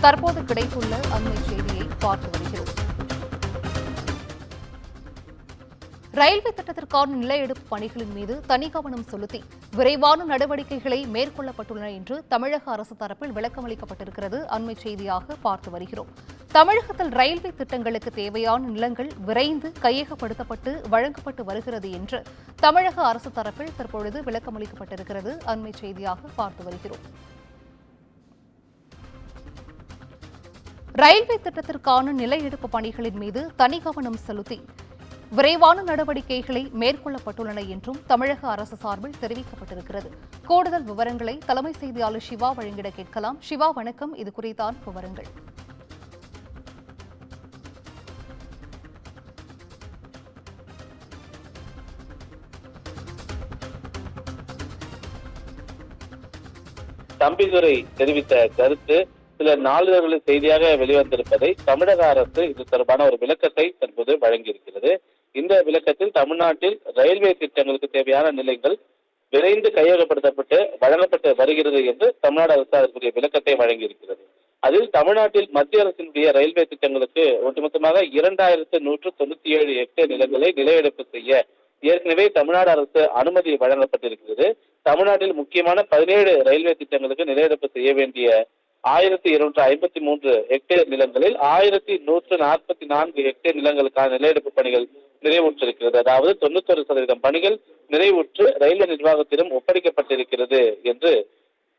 தற்போது கிடைத்துள்ள அண்மை செய்தியை பார்த்து வருகிறோம். ரயில்வே திட்டத்திற்கான நில எடுப்பு பணிகளின் மீது தனி கவனம் செலுத்தி விரைவான நடவடிக்கைகளை மேற்கொள்ளப்பட்டுள்ளன என்று தமிழக அரசு தரப்பில் விளக்கமளிக்கப்பட்டிருக்கிறது. அண்மை செய்தியாக பார்த்து வருகிறோம். தமிழகத்தில் ரயில்வே திட்டங்களுக்கு தேவையான நிலங்கள் விரைந்து கையகப்படுத்தப்பட்டு வழங்கப்பட்டு வருகிறது என்று தமிழக அரசு தரப்பில் தற்பொழுது விளக்கமளிக்கப்பட்டிருக்கிறது. அண்மை செய்தியாக பார்த்து வருகிறோம். ரயில்வே திட்டத்திற்கான நில எடுப்பு பணிகளின் மீது தனி கவனம் செலுத்தி விரைவான நடவடிக்கைகளை மேற்கொள்ளப்பட்டுள்ளன என்றும் தமிழக அரசு சார்பில் தெரிவிக்கப்பட்டிருக்கிறது. கூடுதல் விவரங்களை தலைமை செய்தியாளர் சிவா வழங்கிட கேட்கலாம். சிவா, வணக்கம். இது குறித்தான விவரங்கள். தம்பிதுரை தெரிவித்த கருத்து சில நாளிதழ்களில் செய்தியாக வெளிவந்திருப்பதை தமிழக அரசு இது தொடர்பான ஒரு விளக்கத்தை தற்போது வழங்கியிருக்கிறது. இந்த விளக்கத்தில் தமிழ்நாட்டில் ரயில்வே திட்டங்களுக்கு தேவையான நிலைகள் விரைந்து கையகப்படுத்தப்பட்டு வழங்கப்பட்டு வருகிறது என்று தமிழ்நாடு அரசு அதற்குரிய விளக்கத்தை வழங்கியிருக்கிறது. அதில் தமிழ்நாட்டில் மத்திய அரசினுடைய ரயில்வே திட்டங்களுக்கு ஒட்டுமொத்தமாக 2197 ஹெக்டேர் நிலங்களை நிலையெடுப்பு செய்ய ஏற்கனவே தமிழ்நாடு அரசு அனுமதி வழங்கப்பட்டிருக்கிறது. தமிழ்நாட்டில் முக்கியமான 17 ரயில்வே திட்டங்களுக்கு நிலையெடுப்பு செய்ய வேண்டிய 1253 ஹெக்டேர் நிலங்களில் 1144 ஹெக்டேர் நிலங்களுக்கான நிலையெடுப்பு பணிகள் நிறைவுற்றிருக்கிறது. அதாவது 91% பணிகள் நிறைவுற்று ரயில்வே நிர்வாகத்திடம் ஒப்படைக்கப்பட்டிருக்கிறது என்று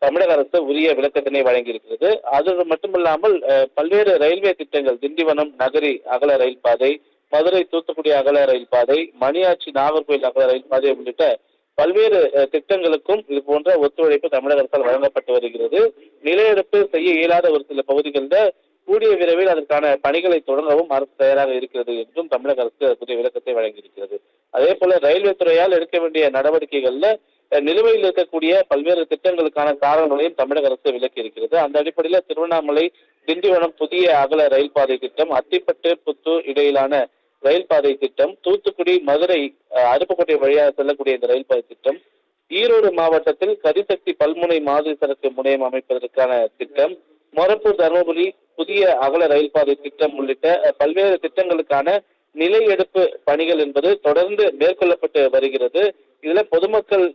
தமிழக அரசு உரிய விளக்கத்தினை வழங்கியிருக்கிறது. அது மட்டுமல்லாமல் பல்வேறு ரயில்வே திட்டங்கள், திண்டிவனம் நகரி அகல ரயில் பாதை, மதுரை தூத்துக்குடி அகல ரயில் பாதை, மணியாச்சி நாகர்கோவில் அகல ரயில் பாதை உள்ளிட்ட பல்வேறு திட்டங்களுக்கும் இது போன்ற ஒத்துழைப்பு தமிழக அரசால் வழங்கப்பட்டு வருகிறது. நிலையெடுப்பு செய்ய இயலாத ஒரு சில பகுதிகளில் கூடிய விரைவில் அதற்கான பணிகளை தொடங்கவும் அரசு தயாராக இருக்கிறது என்றும் தமிழக அரசு அதற்குரிய விளக்கத்தை வழங்கியிருக்கிறது. அதே போல ரயில்வே துறையால் எடுக்க வேண்டிய நடவடிக்கைகள்ல நிலுவையில் இருக்கக்கூடிய பல்வேறு திட்டங்களுக்கான காரணங்களையும் தமிழக அரசு விளக்கி இருக்கிறது. அந்த அடிப்படையில் திருவண்ணாமலை திண்டிவனம் புதிய அகல ரயில் பாதை திட்டம், அத்திப்பட்டு புத்தூர் இடையிலான ரயில் பாதை திட்டம், தூத்துக்குடி மதுரை அருப்புக்கோட்டை வழியாக செல்லக்கூடிய இந்த ரயில் பாதை திட்டம், ஈரோடு மாவட்டத்தில் கரிசக்தி பல்முனை மாதிரி சரக்கு முனையம் அமைப்பதற்கான திட்டம், மொரப்பூர் தருமபுரி புதிய அகல ரயில் பாதை திட்டம் உள்ளிட்ட பல்வேறு திட்டங்களுக்கான நிலை எடுப்பு பணிகள் என்பது தொடர்ந்து மேற்கொள்ளப்பட்டு வருகிறது. இதுல பொதுமக்கள்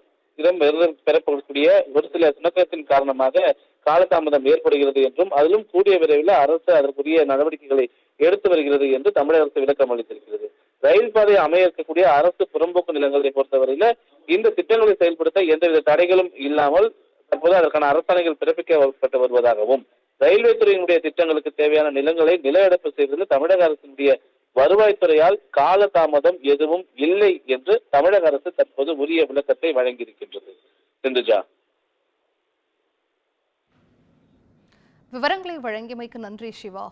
பெறப்படக்கூடிய ஒரு சில சுணக்கத்தின் காரணமாக காலதாமதம் ஏற்படுகிறது என்றும் அதிலும் கூடிய விரைவில் அரசு அதற்குரிய நடவடிக்கைகளை எடுத்து வருகிறது என்று தமிழக அரசு விளக்கம் அளித்திருக்கிறது. ரயில் பாதை அமைய இருக்கக்கூடிய அரசு புறம்போக்கு நிலங்களை பொறுத்தவரையில இந்த திட்டங்களை செயல்படுத்த எந்தவித தடைகளும் இல்லாமல் தற்போது அதற்கான அரசாணைகள் பிறப்பிக்கப்பட்டு வருவதாகவும், ரயில்வே துறையினுடைய திட்டங்களுக்கு தேவையான நிலங்களை நில எடுப்பு செய்வதில் தமிழக அரசினுடைய வருவாய்த்துறையால் காலதாமதம் எதுவும் இல்லை என்று தமிழக அரசு தற்போது உரிய விளக்கத்தை வழங்கியிருக்கின்றது. சிந்துஜா, விவரங்களை வழங்கியமைக்கு நன்றி சிவா.